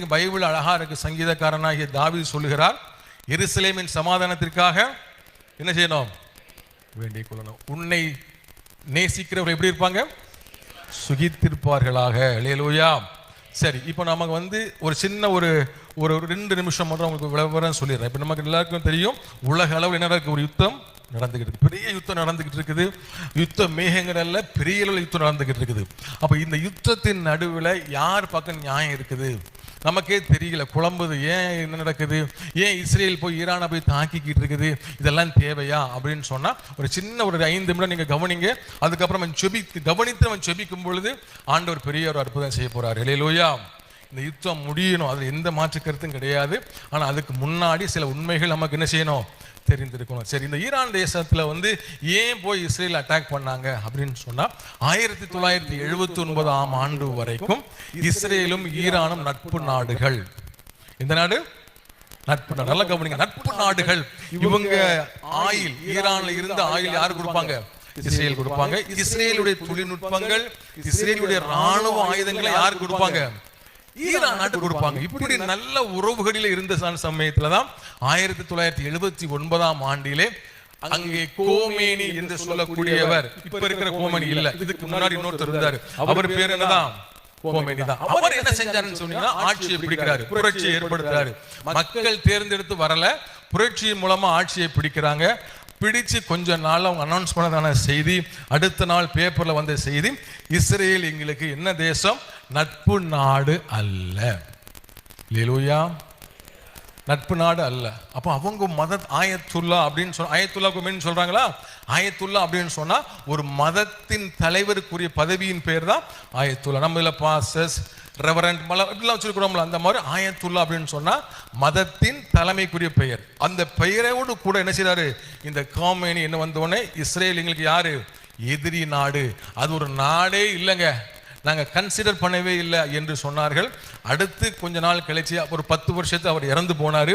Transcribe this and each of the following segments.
படிங்க, பைபிள் அழகா இருக்கு. சங்கீதக்காரனாகிய தாவீது சொல்லுகிறார், எருசலேமின் சமாதானத்திற்காக என்ன செய்யணும்? வேண்டிக் கொள்ளணும். உன்னை நேசிக்கிறவர்கள் எப்படி இருப்பாங்க? சுகித்திருப்பார்களாக. அல்லேலூயா. சரி, இப்போ நமக்கு ஒரு சின்ன ஒரு 2 நிமிஷம் மட்டும் உங்களுக்கு விளம்பரம் சொல்லிடுறேன். இப்போ நமக்கு எல்லாருக்கும் தெரியும், உலக அளவில் என்ன இருக்கு? ஒரு யுத்தம் நடந்துகிட்டு இருக்கு, பெரிய யுத்தம் நடந்துகிட்டு இருக்குது. யுத்த மேகங்கள்ல பெரிய அளவில் யுத்தம் நடந்துகிட்டு இருக்குது. அப்போ இந்த யுத்தத்தின் நடுவில் யார் பக்கம் நியாயம் இருக்குது நமக்கே தெரியல, குழம்புது. ஏன் என்ன நடக்குது? ஏன் இஸ்ரேல் போய் ஈரானை போய் தாக்கிக்கிட்டு இருக்குது? இதெல்லாம் தேவையா அப்படின்னு சொன்னா ஒரு சின்ன ஒரு 5 நிமிடம் நீங்க கவனிங்க. அதுக்கப்புறம் கவனித்து அவன் செபிக்கும் பொழுது ஆண்டவர் பெரிய ஒரு அற்புதம் செய்ய போறாரு. அல்லேலூயா. இந்த யுத்தம் முடியணும், அதுல எந்த மாற்று கருத்தும் கிடையாது. ஆனா அதுக்கு முன்னாடி சில உண்மைகள் நமக்கு என்ன செய்யணும்? தெரிந்திருக்கணும். சரி, இந்த ஈரான் தேசத்துல ஏன் போய் இஸ்ரேல் அட்டாக் பண்ணாங்க அப்படின்னு சொன்னா, 1979ஆம் ஆண்டு வரைக்கும் இஸ்ரேலும் ஈரானும் நட்பு நாடுகள். இந்த நாடு நட்பு நாடு. நல்லா கவனிங்க, நட்பு நாடுகள். இவங்க ஆயில், ஈரான்ல இருந்த ஆயில் யாரு கொடுப்பாங்க? இஸ்ரேல் கொடுப்பாங்க. இஸ்ரேலுடைய தொழில்நுட்பங்கள், இஸ்ரேலுடைய ராணுவ ஆயுதங்களை யாரு கொடுப்பாங்க? ஈரான் நாட்டு கொடுப்பாங்க. இப்படி நல்ல உறவுகளில் இருந்த சமயத்துலதான் 1979ஆம் ஆண்டிலே அங்கே கோமேனி என்று சொல்லக்கூடியவர், இப்ப இருக்கிற கோமேனி இல்ல, இதுக்கு முன்னாடி இன்னொருத்தர் இருந்தாரு, அவர் பேர் என்னதான்? கோமேனி தான். அவர் என்ன செஞ்சாருன்னு சொன்னீங்கன்னா, ஆட்சியை பிடிக்கிறாரு, புரட்சியை ஏற்படுத்துறாரு. மக்கள் தேர்ந்தெடுத்து வரல, புரட்சியின் மூலமா ஆட்சியை பிடிக்கிறாங்க. பிடிச்சு கொஞ்ச நாள் அவங்க அனௌன்ஸ் பண்ணதான செய்தி, அடுத்த நாள் பேப்பர்ல வந்த செய்தி, இஸ்ரேல் எங்களுக்கு என்ன தேசம்? நட்பு நாடு அல்ல. அல்லேலூயா. நட்பு நாடு அல்ல. அப்போ அவங்க ஆயத்துல்லா அப்படின்னு சொன்ன, ஆயத்துல்லா கொமேனி சொல்றாங்களா? ஆயத்துல்லா அப்படின்னு சொன்னா ஒரு மதத்தின் தலைவருக்குரிய பதவியின் பேர் தான் ஆயத்துல்லா. நம்ம இதுல பாஸ்டர்ஸ், ரெவரண்ட் இப்படிலாம் வச்சிருக்கிறோம்ல, அந்த மாதிரி ஆயத்துல்லா அப்படின்னு சொன்னா மதத்தின் தலைமைக்குரிய பெயர். அந்த பெயரோடு கூட என்ன செய்யறாரு இந்த கோமேனி? என்ன வந்தோடனே இஸ்ரேல் எங்களுக்கு யாரு? எதிரி நாடு, அது ஒரு நாடே இல்லைங்க, நாங்கள் கன்சிடர் பண்ணவே இல்லை என்று சொன்னார்கள். அடுத்து கொஞ்ச நாள் கழிச்சு ஒரு 10 வருஷத்து அவர் இறந்து போனார்.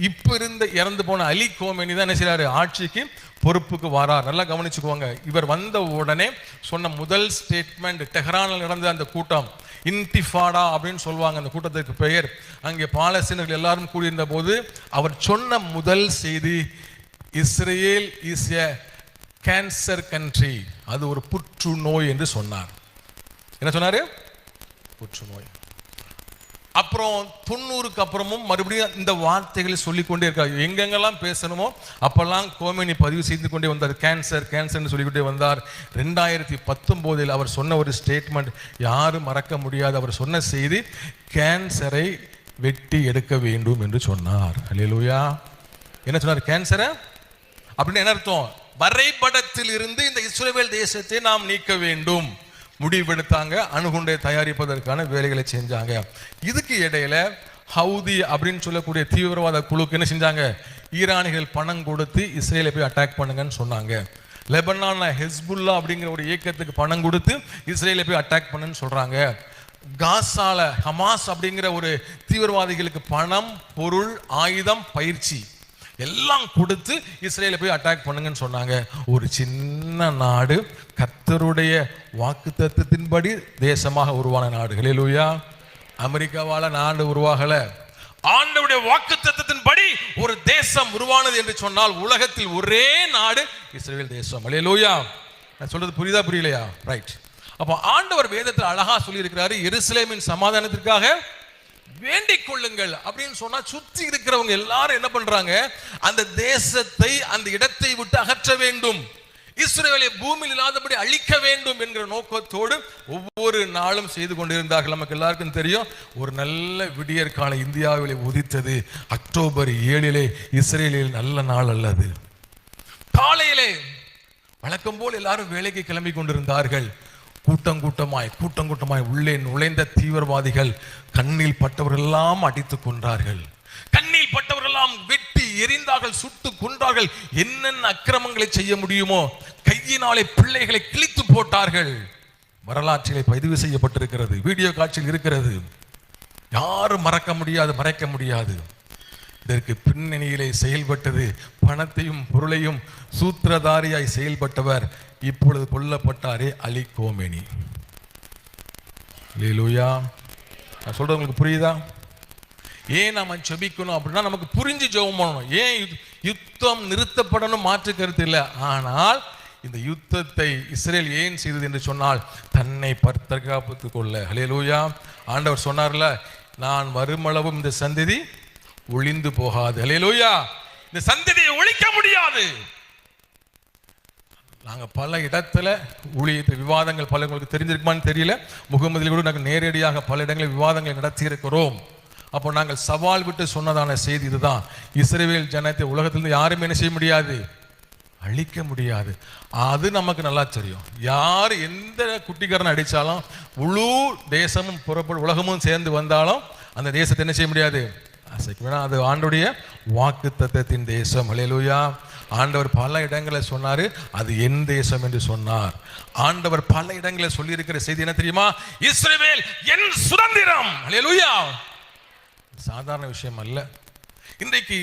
இப்போ இறந்து போன அலி கோமேனி தான் என்ன செய்யறாரு? ஆட்சிக்கு பொறுப்புக்கு வாரார். நல்லா கவனிச்சுக்குவாங்க. இவர் வந்த உடனே சொன்ன முதல் ஸ்டேட்மெண்ட், டெஹ்ரானில் நடந்த அந்த கூட்டம், இன்டிஃபாடா அப்படின்னு சொல்லுவாங்க அந்த கூட்டத்திற்கு பெயர். அங்கே பாலஸ்தீனர்கள் எல்லாரும் கூடியிருந்த போது அவர் சொன்ன முதல் செய்தி, Israel is a cancer country, அது ஒரு புற்றுநோய் என்று சொன்னார். என்ன சொன்னாரு? புற்றுநோய். அப்புறம் 90க்கு அப்புறமும் மறுபடியும் இந்த வார்த்தைகளை சொல்லிக்கொண்டே இருக்காரு. எங்கெங்கெல்லாம் பேசணுமோ அப்பெல்லாம் கோமேனி பதிவு செய்து கொண்டே வந்தார். கேன்சர் கேன்சர்னு சொல்லிக்கிட்டே வந்தார். 2019 அவர் சொன்ன ஒரு ஸ்டேட்மெண்ட் யாரும் மறக்க முடியாது. அவர் சொன்ன செய்தி, கேன்சரை வெட்டி எடுக்க வேண்டும் என்று சொன்னார். அல்லேலூயா. என்ன சொன்னார்? கேன்சரை அப்படின்னு என்ன அர்த்தம்? வரைபடத்தில் இருந்து இந்த இஸ்ரவேல் தேசத்தை நாம் நீக்க வேண்டும் முடிவெடுத்தாங்க. அணுகுண்டை தயாரிப்பதற்கான வேலைகளை செஞ்சாங்க. இதுக்கு இடையில ஹவுதி அப்படின்னு சொல்லக்கூடிய தீவிரவாத குழுக்கு என்ன செஞ்சாங்க? ஈரானிகள் பணம் கொடுத்து இஸ்ரேலை போய் அட்டாக் பண்ணுங்கன்னு சொன்னாங்க. லெபனான்ல ஹெஸ்புல்லா அப்படிங்கிற ஒரு இயக்கத்துக்கு பணம் கொடுத்து இஸ்ரேலை போய் அட்டாக் பண்ணுன்னு சொல்றாங்க. காசால ஹமாஸ் அப்படிங்கிற ஒரு தீவிரவாதிகளுக்கு பணம், பொருள், ஆயுதம், பயிற்சி எல்லாம் கொடுத்து இஸ்ரேலை போய் அட்டாக் பண்ணுங்கன்னு சொன்னாங்க. ஒரு சின்ன நாடு கர்த்தருடைய வாக்குத்தத்தத்தின்படி தேசமாக உருவான நாடு. அல்லேலூயா. அமெரிக்காவால நாடு உருவாகல, ஆண்டவருடைய வாக்குத்தத்தத்தின்படி ஒரு தேசம் உருவானது என்று சொன்னால் உலகத்தில் ஒரே நாடு இஸ்ரேல் தேசம். அல்லேலூயா. நான் சொல்றது புரியுதா புரியலையா? ரைட். அப்போ ஆண்டவர் வேதத்தில் அழகா சொல்லி இருக்கிறாரு, எருசலேமின் சமாதானத்திற்காக வேண்டிக் கொள்ளுங்கள் அப்படின்னு சொன்னா, சுற்றி இருக்கிறவங்க எல்லாரும் என்ன பண்றாங்க? அந்த தேசத்தை, அந்த இடத்தை விட்டு அகற்ற வேண்டும், இஸ்ரவேலை பூமியில் இல்லாதபடி அழிக்க வேண்டும் என்கிற நோக்கத்தோடு ஒவ்வொரு நாளும் செய்து கொண்டிருந்தார்கள். நமக்கு எல்லாருக்கும் தெரியும், ஒரு நல்ல விடியற் கால இந்தியாவிலே உதித்தது அக்டோபர் 7 இஸ்ரேலில் நல்ல நாள் அல்லது. காலையிலே வழக்கம் போல் எல்லாரும் வேலைக்கு கிளம்பி கொண்டிருந்தார்கள். கூட்டம் கூட்டமாய் உள்ளே நுழைந்த தீவிரவாதிகள் கண்ணில் பட்டவர்கள் எல்லாம் அடித்துக் கொண்டார்கள். கண்ணில் பட்டவர்கள் எல்லாம் வெட்டி எரிந்தார்கள், சுட்டு கொண்டார்கள். என்னென்ன அக்கிரமங்களை செய்ய முடியுமோ கையினாலே பிள்ளைகளை கிழித்து போட்டார்கள். வரலாற்றிலே பதிவு செய்யப்பட்டிருக்கிறது, வீடியோ காட்சியில் இருக்கிறது. யாரும் மறைக்க முடியாது. இதற்கு பின்னணியிலே செயல்பட்டது, பணத்தையும் பொருளையும் சூத்திரதாரியாய் செயல்பட்டவர் இப்பொழுது கொல்லப்பட்டாரே, அலி கோமேனி. அல்லேலூயா. நான் சொல்றது உங்களுக்கு புரியுதா? ஏன் நாம ஜெபிக்கணும் அப்படின்னா நமக்கு புரிஞ்சு ஜெபம் பண்ணணும். ஏன் யுத்தம் நிறுத்தப்படணும் மாற்று கருத்து இல்லை. ஆனால் இந்த யுத்தத்தை இஸ்ரேல் ஏன் செய்தது என்று சொன்னால் தன்னை தற்காப்புத்துக் கொள்ள. ஹல்லேலூயா. ஆண்டவர் சொன்னார்ல, நான் வருமளவும் இந்த சந்ததி ஒளிந்து போகாது. ஹல்லேலூயா. இந்த சந்ததியை ஒழிக்க முடியாது. நாங்கள் பல இடத்துல ஊழியத்தை விவாதங்கள் பல உங்களுக்கு தெரிஞ்சிருக்குமான்னு தெரியல, முகமதில் கூட நாங்கள் நேரடியாக பல இடங்களில் விவாதங்களை நடத்தி இருக்கிறோம். அப்போ நாங்கள் சவால் விட்டு சொன்னதான செய்தி இதுதான், இஸ்ரவேல் ஜனத்தை உலகத்திலிருந்து யாருமே என்ன செய்ய முடியாது, அழிக்க முடியாது. அது நமக்கு நல்லா தெரியும். யார் எந்த குட்டிக்காரனை அடித்தாலும் முழு தேசமும் உலகமும் சேர்ந்து வந்தாலும் அந்த தேசத்தை என்ன செய்ய முடியாது, அது ஆண்டவருடைய வாக்கு தத்தத்தின் தேசம். ஹல்லேலூயா. ஆண்டவர் பல இடங்களை சொன்னாரு, அது என் தேசம் என்று சொன்னார். ஆண்டவர் பல இடங்களை சொல்லி இருக்கிற செய்தி என்ன தெரியுமா, இஸ்ரவேல் என் சுதந்திரம். ஹல்லேலூயா. சாதாரண விஷயம் அல்ல. இன்றைக்கு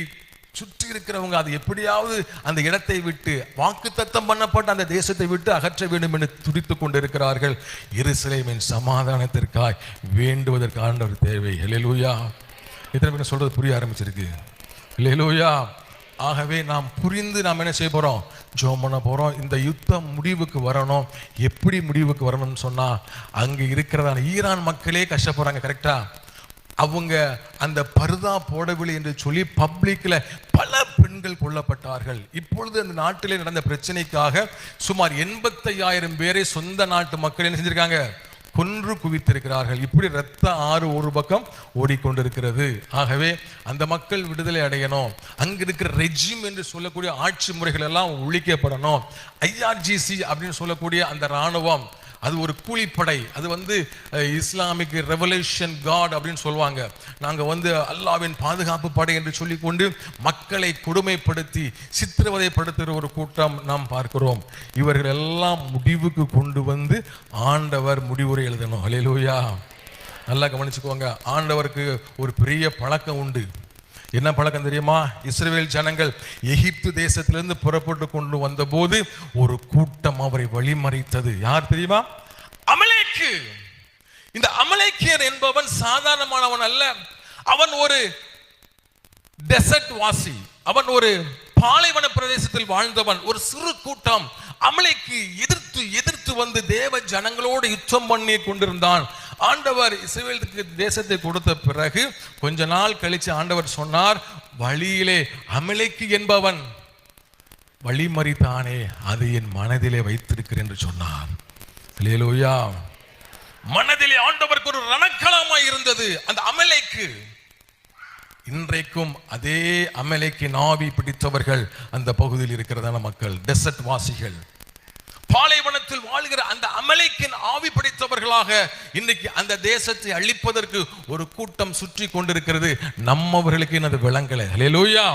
சுற்றி இருக்கிறவங்க அது எப்படியாவது அந்த இடத்தை விட்டு, வாக்குத்தத்தம் பண்ணப்பட்ட அந்த தேசத்தை விட்டு அகற்ற வேண்டும் என்று துடித்துக் கொண்டிருக்கிறார்கள். எருசலேமின் சமாதானத்திற்காய் வேண்டுவதற்கு ஆண்டவர் தேவை. ஹல்லேலூயா. இத்தனை பேர் சொல்றது புரிய ஆரம்பிச்சிருக்கு. ஹல்லேலூயா. ஆகவே நாம் புரிந்து நாம் என்ன செய்ய போறோம், ஜெபம் பண்ண போறோம். இந்த யுத்தம் முடிவுக்கு வரணும். எப்படி முடிவுக்கு வரணும்னு சொன்னா, அங்க இருக்கிறதான ஈரான் மக்களே கஷ்டப்படுறாங்க. கரெக்டா? அவங்க அந்த பர்தா போடவில்லை என்று சொல்லி பப்ளிக்ல பல பெண்கள் கொல்லப்பட்டார்கள். இப்பொழுது அந்த நாட்டிலே நடந்த பிரச்சனைக்காக சுமார் 85,000 பேரை சொந்த நாட்டு மக்கள் என்ன செஞ்சிருக்காங்க, கொன்று குவித்திருக்கிறார்கள். இப்படி ரத்த ஆறு ஒரு பக்கம் ஓடிக்கொண்டிருக்கிறது. ஆகவே அந்த மக்கள் விடுதலை அடையணும். அங்க இருக்கிற ரெஜிம் என்று சொல்லக்கூடிய ஆட்சி முறைகள் எல்லாம் ஒழிக்கப்படணும். IRGC அப்படின்னு சொல்லக்கூடிய அந்த இராணுவம், அது ஒரு கூலிப்படை. அது இஸ்லாமிக் ரெவல்யூஷன் காட் அப்படின்னு சொல்லுவாங்க. நாங்கள் அல்லாவின் பாதுகாப்பு படை என்று சொல்லி கொண்டு மக்களை கொடுமைப்படுத்தி சித்திரவதைப்படுத்துகிற ஒரு கூட்டம் நாம் பார்க்கிறோம். இவர்கள் எல்லாம் முடிவுக்கு கொண்டு வந்து ஆண்டவர் முடிவுரை எழுதணும். ஹல்லேலூயா. நல்லா கவனிச்சுக்கோங்க. ஆண்டவருக்கு ஒரு பெரிய பழக்கம் உண்டு. என்ன பழக்கம் தெரியுமா? இஸ்ரவேல் ஜனங்கள் எகிப்து தேசத்திலிருந்து புறப்பட்டு கொண்டு வந்த போது ஒரு கூட்டம் அவரை வழிமறித்தது. யார் தெரியுமா? அமலேக்கு. இந்த அமலேக்கியர் என்பவன் சாதாரணமானவன் அல்ல. அவன் ஒரு டெசர்ட் வாசி. அவன் ஒரு பாலைவன பிரதேசத்தில் வாழ்ந்தவன். ஒரு சிறு கூட்டம் அமலேக்கு எதிர்த்து வந்து தேவ ஜனங்களோடு யுத்தம் பண்ணி கொண்டிருந்தான். ஆண்டவர் இஸ்ரவேலுக்கு தேசத்தை கொடுத்த பிறகு கொஞ்ச நாள் கழிச்சு ஆண்டவர் சொன்னார், வழியிலே அமலேக்கு என்பவன் வழிமறித்தானே, அது என் மனதிலே வைத்திருக்கிறேன் என்று சொன்னார். ஹல்லேலூயா. மனதிலே ஆண்டவருக்கு ஒரு ரணக்களமாய் இருந்தது அந்த அமலேக்கு. இன்றைக்கும் அதே அமலேக்கின் ஆவி பிடித்தவர்கள் அந்த பகுதியில் இருக்கிறதான மக்கள், டெசர்ட் வாசிகள், பாலைவனத்தில் வாழ்கிற அந்த அமலேக்கின் ஆவி பிடித்தவர்களாக இன்னைக்கு அந்த தேசத்தை அழிப்பதற்கு ஒரு கூட்டம் சுற்றி கொண்டிருக்கிறது. நம்மவர்களுக்கு அது விளங்கலை. ஹல்லேலூயா.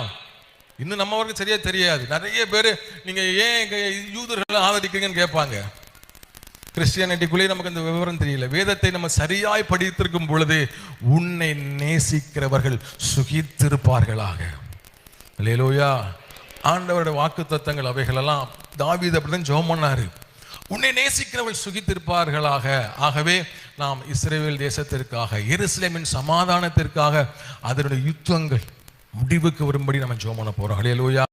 இன்னும் நம்மவர்களுக்கு சரியா தெரியாது. நிறைய பேர் நீங்க ஏன் யூதர்களை ஆதரிக்கிறீங்கன்னு கேட்பாங்க. கிறிஸ்டியானிட்டிக்குள்ளே நமக்கு அந்த விவரம் தெரியல. வேதத்தை நம்ம சரியாய் படித்திருக்கும் பொழுது உன்னை நேசிக்கிறவர்கள் சுகித்திருப்பார்களாக. ஹல்லேலூயா. ஆண்டவருடைய வாக்கு தத்தங்கள் அவைகளெல்லாம் தாவீது அப்படிதான் ஜெபம் பண்ணாரு. உன்னை நேசிக்கிறவர்கள் சுகித்திருப்பார்களாக. ஆகவே நாம் இஸ்ரவேல் தேசத்திற்காக, எருசலேமின் சமாதானத்திற்காக, அதனுடைய யுத்தங்கள் முடிவுக்கு வரும்படி நம்ம ஜெபம் பண்ண போறோம். ஹல்லேலூயா.